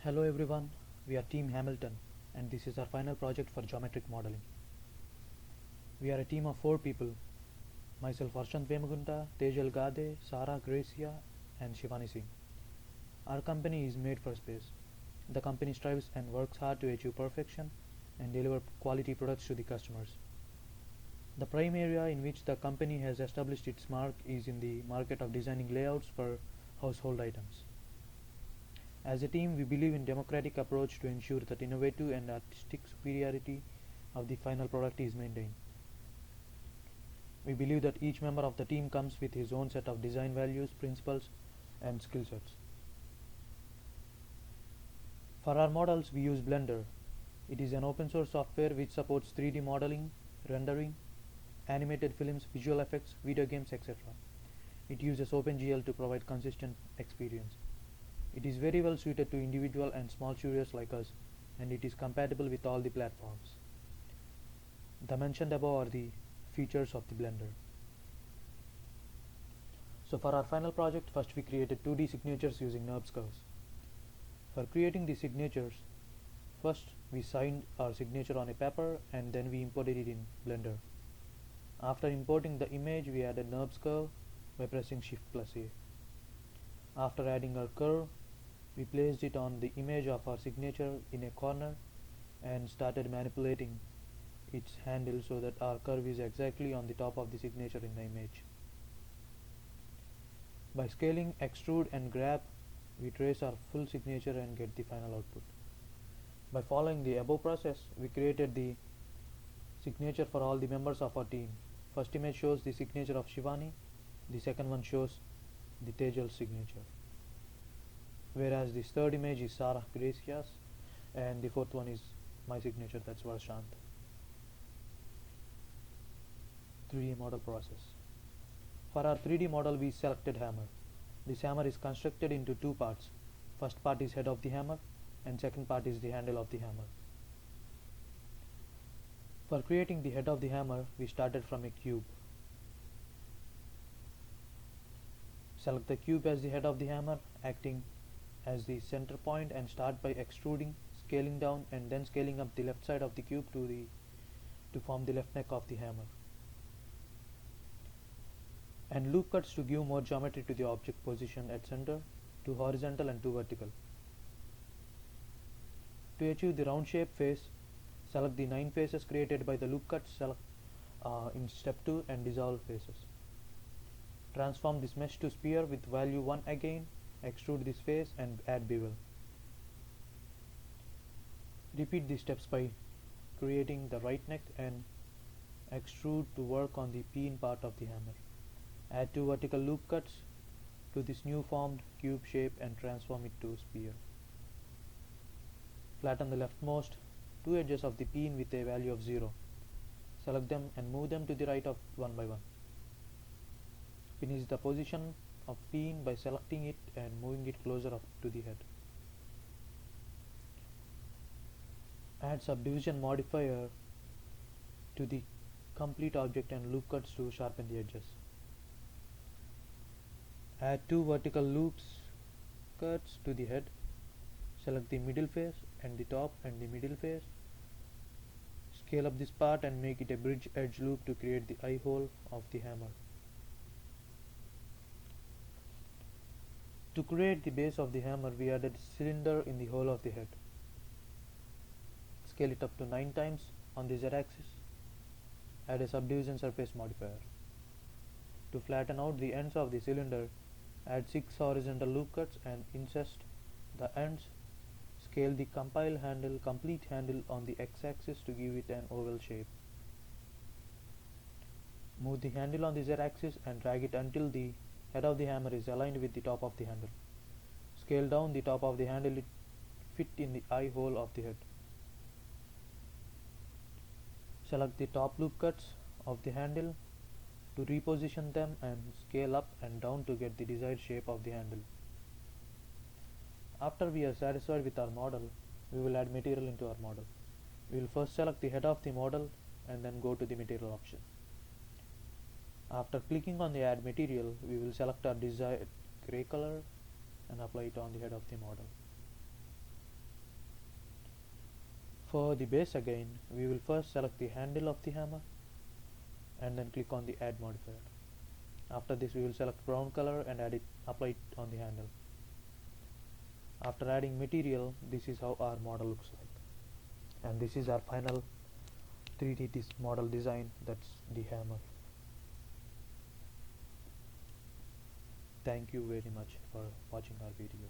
Hello everyone, we are Team Hamilton and this is our final project for geometric modeling. We are a team of 4 people, myself Arshant Vemagunta, Tejal Gade, Sara Gracia and Shivani Singh. Our company is made for space. The company strives and works hard to achieve perfection and deliver quality products to the customers. The prime area in which the company has established its mark is in the market of designing layouts for household items. As a team, we believe in democratic approach to ensure that innovative and artistic superiority of the final product is maintained. We believe that each member of the team comes with his own set of design values, principles, and skill sets. For our models, we use Blender. It is an open source software which supports 3D modeling, rendering, animated films, visual effects, video games, etc. It uses OpenGL to provide consistent experience. It is very well suited to individual and small studios like us, and it is compatible with all the platforms. The mentioned above are the features of the Blender. So for our final project, first we created 2D signatures using NURBS curves. For creating the signatures, first we signed our signature on a paper and then we imported it in Blender. After importing the image, we added NURBS curve by pressing Shift+A. After adding our curve, we placed it on the image of our signature in a corner and started manipulating its handle so that our curve is exactly on the top of the signature in the image. By scaling, extrude and grab, we trace our full signature and get the final output. By following the above process, we created the signature for all the members of our team. First image shows the signature of Shivani, the second one shows the Tejal's signature. Whereas this third image is Sara Gracia's and the fourth one is my signature, that's Varshant. 3D model process. For our 3D model we selected hammer. This hammer is constructed into two parts. First part is head of the hammer and second part is the handle of the hammer. For creating the head of the hammer, we started from a cube. Select the cube as the head of the hammer, acting as the center point, and start by extruding, scaling down and then scaling up the left side of the cube to form the left neck of the hammer. And loop cuts to give more geometry to the object position at center, to horizontal and to vertical. To achieve the round shape face, select the 9 faces created by the loop cuts in step 2 and dissolve faces. Transform this mesh to sphere with value 1 again, extrude this face and add bevel. Repeat these steps by creating the right neck and extrude to work on the pin part of the hammer. Add 2 vertical loop cuts to this new formed cube shape and transform it to sphere. Flatten the leftmost 2 edges of the pin with a value of 0. Select them and move them to the right of 1 by 1. Finish the position of pin by selecting it and moving it closer up to the head. Add subdivision modifier to the complete object and loop cuts to sharpen the edges. Add 2 vertical loops cuts to the head. Select the middle face and the top and the middle face. Scale up this part and make it a bridge edge loop to create the eye hole of the hammer. To create the base of the hammer, we added a cylinder in the hole of the head. Scale it up to 9 times on the z-axis. Add a subdivision surface modifier. To flatten out the ends of the cylinder, add 6 horizontal loop cuts and inset the ends. Scale the complete handle on the x-axis to give it an oval shape. Move the handle on the z-axis and drag it until the head of the hammer is aligned with the top of the handle. Scale down the top of the handle to fit in the eye hole of the head. Select the top loop cuts of the handle to reposition them and scale up and down to get the desired shape of the handle. After we are satisfied with our model, we will add material into our model. We will first select the head of the model and then go to the material option. After clicking on the add material, we will select our desired gray color and apply it on the head of the model. For the base again, we will first select the handle of the hammer and then click on the add modifier. After this we will select brown color and apply it on the handle. After adding material, this is how our model looks like. And this is our final 3D model design, that's the hammer. Thank you very much for watching our video.